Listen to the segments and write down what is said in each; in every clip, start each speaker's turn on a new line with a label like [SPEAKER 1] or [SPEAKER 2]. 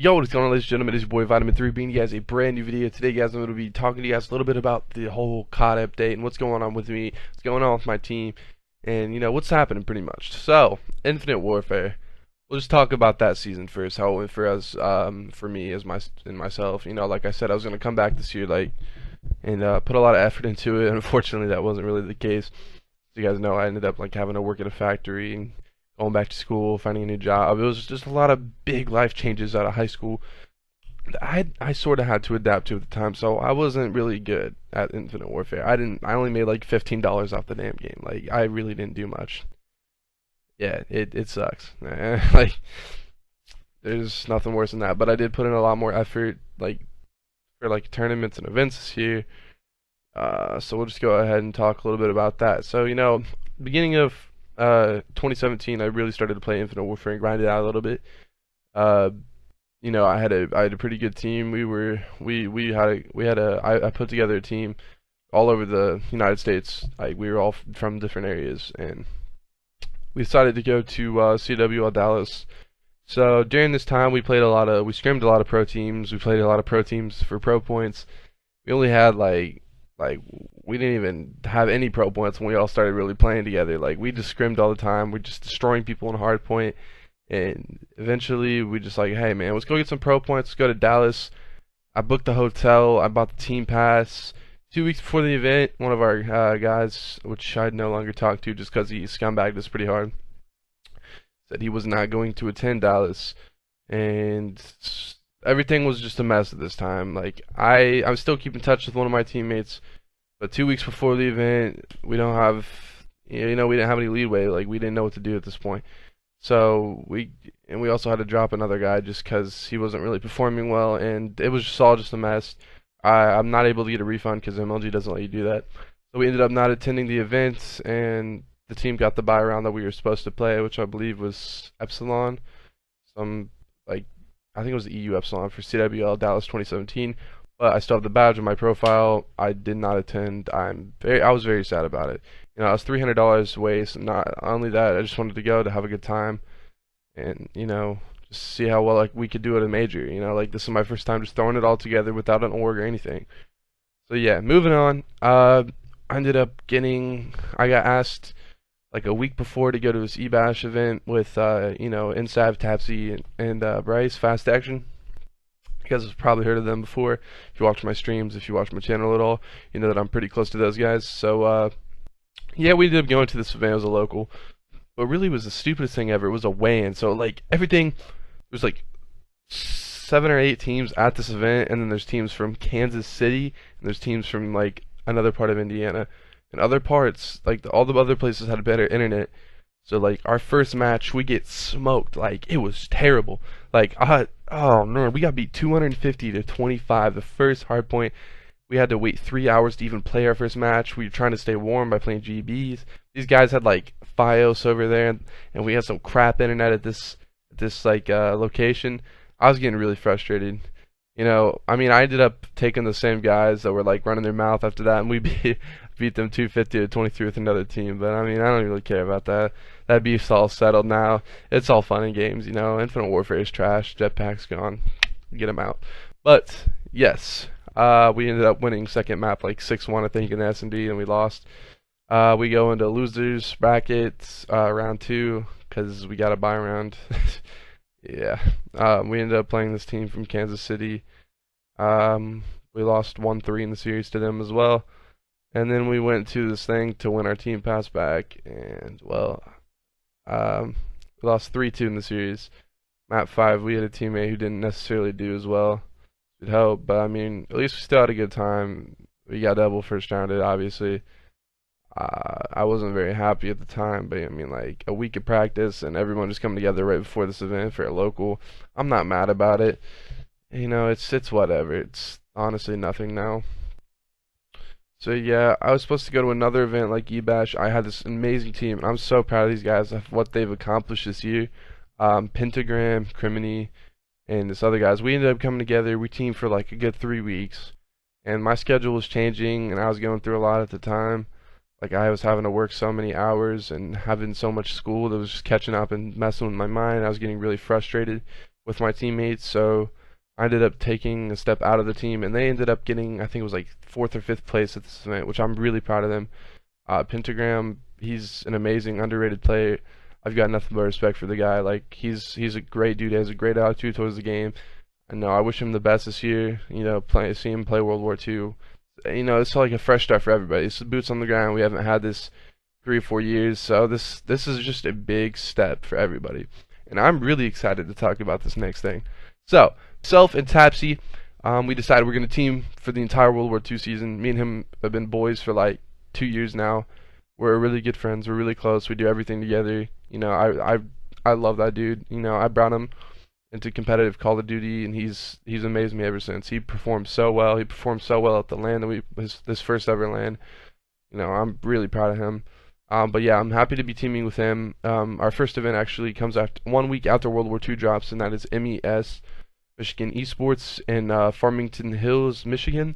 [SPEAKER 1] Yo, what's going on, ladies and gentlemen? It's your boy Vitamin 3 bringing you guys a brand new video. Today, guys, I'm going to be talking to you guys a little bit about the whole COD update and what's going on with me, what's going on with my team, and, what's happening pretty much. So, Infinite Warfare. We'll just talk about that season first, how it went for us, for me, as myself. Like I said, I was going to come back this year, and put a lot of effort into it. Unfortunately, that wasn't really the case. As you guys know, I ended up, having to work at a factory and going back to school, finding a new job. It was just a lot of big life changes out of high school that I sort of had to adapt to at the time, so I wasn't really good at Infinite Warfare. I only made like $15 off the damn game. Like, I really didn't do much. Yeah, it sucks. Like, there's nothing worse than that. But I did put in a lot more effort, for tournaments and events this year. So we'll just go ahead and talk a little bit about that. So, beginning of 2017, I really started to play Infinite Warfare and grind it out a little bit. I had a pretty good team. I put together a team all over the United States. We were all from different areas, and we decided to go to CWL Dallas. So during this time, we scrimmed a lot of pro teams. We played a lot of pro teams for pro points. We only had we didn't even have any pro points when we all started really playing together. We just scrimmed all the time. We're just destroying people in hard point. And eventually we just hey man, let's go get some pro points. Let's go to Dallas. I booked the hotel. I bought the team pass. 2 weeks before the event, one of our guys, which I'd no longer talk to just because he scumbagged us pretty hard, said he was not going to attend Dallas. And everything was just a mess at this time. I'm still keeping in touch with one of my teammates, but 2 weeks before the event, we didn't have any leeway. We didn't know what to do at this point. So we also had to drop another guy just because he wasn't really performing well, and it was all just a mess. I'm not able to get a refund because MLG doesn't let you do that. So we ended up not attending the event, and the team got the bye round that we were supposed to play, which I believe was Epsilon. I think it was the EU Epsilon for CWL Dallas 2017, but I still have the badge on my profile. I did not attend. I was very sad about it. It was $300 waste. Not only that, I just wanted to go to have a good time, and just see how well we could do at a major. This is my first time just throwing it all together without an org or anything. So yeah, moving on. I got asked a week before to go to this eBash event with Insav, Tapsy, and Bryce, Fast Action. You guys have probably heard of them before. If you watch my streams, if you watch my channel at all, you know that I'm pretty close to those guys. So yeah, we ended up going to this event as a local. But really, it was the stupidest thing ever. It was a weigh-in. So everything, there's 7 or 8 teams at this event, and then there's teams from Kansas City, and there's teams from another part of Indiana. And other parts, all the other places had better internet. So our first match, we get smoked. It was terrible. Oh man, we got beat 250 to 25. The first hard point, we had to wait 3 hours to even play our first match. We were trying to stay warm by playing GBs. These guys had Fios over there, and we had some crap internet at this location. I was getting really frustrated. I ended up taking the same guys that were running their mouth after that, and we beat them 250 to 23 with another team. But I don't really care about that. That beef's all settled now. It's all fun and games, Infinite Warfare is trash. Jetpack's gone. Get them out. But yes, we ended up winning second map 6-1, I think, in the S&D, and we lost. We go into losers brackets round 2 because we got a bye round. Yeah, we ended up playing this team from Kansas City. We lost 1-3 in the series to them as well. And then we went to this thing to win our team pass back, and we lost 3-2 in the series. Map 5, we had a teammate who didn't necessarily do as well. We'd hope, but at least we still had a good time. We got double first rounded, obviously. I wasn't very happy at the time, but a week of practice and everyone just coming together right before this event for a local. I'm not mad about it. It's whatever. It's honestly nothing now. So yeah, I was supposed to go to another event like eBash. I had this amazing team, and I'm so proud of these guys of what they've accomplished this year. Pentagram, Criminy, and this other guys. We ended up coming together. We teamed for a good 3 weeks, and my schedule was changing, and I was going through a lot at the time. I was having to work so many hours and having so much school that was just catching up and messing with my mind. I was getting really frustrated. with my teammates, so I ended up taking a step out of the team, and they ended up getting, I think it was like 4th or 5th place at this event, which I'm really proud of them. Pentagram, he's an amazing, underrated player. I've got nothing but respect for the guy. Like, he's a great dude. He has a great attitude towards the game. And no, I wish him the best this year. You know, see him play World War II. You know, it's like a fresh start for everybody. It's boots on the ground. We haven't had this 3 or 4 years, so this is just a big step for everybody. And I'm really excited to talk about this next thing. So, myself and Tapsy, we decided we're going to team for the entire World War II season. Me and him have been boys for like 2 years now. We're really good friends. We're really close. We do everything together. You know, I love that dude. You know, I brought him into competitive Call of Duty, and he's amazed me ever since. He performed so well. He performed so well at the LAN that this first ever LAN. You know, I'm really proud of him. But yeah, I'm happy to be teaming with him. Our first event actually comes after 1 week after World War II drops, and that is MES, Michigan Esports, in Farmington Hills, Michigan.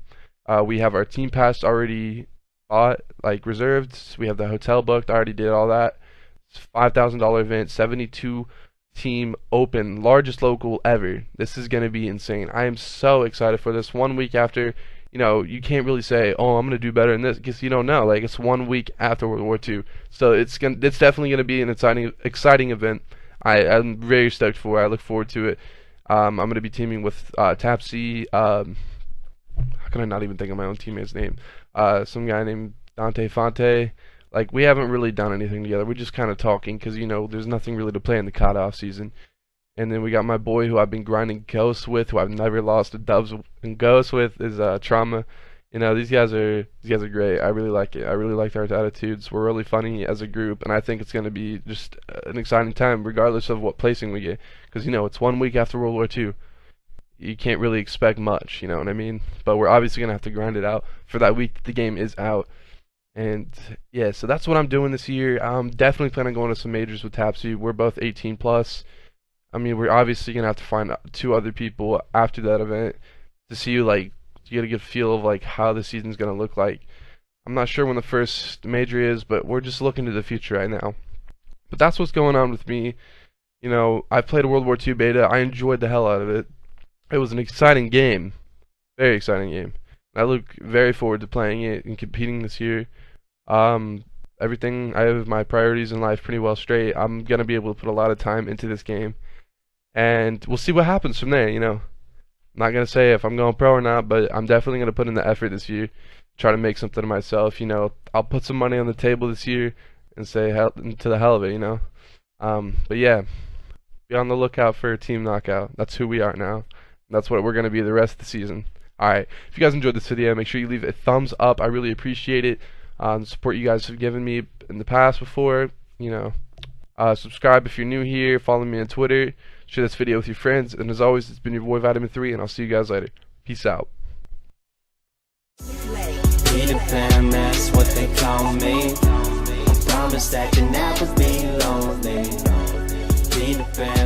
[SPEAKER 1] We have our team pass already bought, like reserved. We have the hotel booked. I already did all that. It's a $5,000 event, 72 team open, largest local ever. This is going to be insane. I am so excited for this. 1 week after, you know, you can't really say, oh, I'm going to do better than this, because you don't know. Like, it's 1 week after World War II. So it's definitely going to be an exciting event. I'm very stoked for it. I look forward to it. I'm going to be teaming with Tapsy. How can I not even think of my own teammate's name? Some guy named Dante Fonte. Like, we haven't really done anything together. We're just kind of talking because, you know, there's nothing really to play in the CoD off season. And then we got my boy who I've been grinding Ghosts with, who I've never lost to dubs and Ghosts with, is Trauma. You know, these guys are great. I really like it. I really like their attitudes. We're really funny as a group, and I think it's going to be just an exciting time, regardless of what placing we get. Because, you know, it's 1 week after World War II. You can't really expect much, you know what I mean? But we're obviously going to have to grind it out for that week that the game is out. And yeah, so that's what I'm doing this year. I'm definitely planning on going to some majors with Tapsy. We're both 18 plus. I mean, we're obviously gonna have to find 2 other people after that event to see, like, to get a good feel of like how the season's gonna look like. I'm not sure when the first major is, but we're just looking to the future right now. But that's what's going on with me. You know, I played a World War II beta. I enjoyed the hell out of it. It was an exciting game, very exciting game. I look very forward to playing it and competing this year. I have my priorities in life pretty well straight. I'm gonna be able to put a lot of time into this game, and we'll see what happens from there. You know, I'm not gonna say if I'm going pro or not, but I'm definitely gonna put in the effort this year, try to make something of myself. You know, I'll put some money on the table this year and say hell to the hell of it. You know, but yeah, be on the lookout for a team knockout. That's who we are now. That's what we're gonna be the rest of the season. Alright, if you guys enjoyed this video, make sure you leave a thumbs up. I really appreciate it. The support you guys have given me in the past before. You know, subscribe if you're new here. Follow me on Twitter. Share this video with your friends. And as always, it's been your boy Vitamin 3, and I'll see you guys later. Peace out.
[SPEAKER 2] Peter Pan, that's what they call me. I promise that you never be lonely. Peter Pan.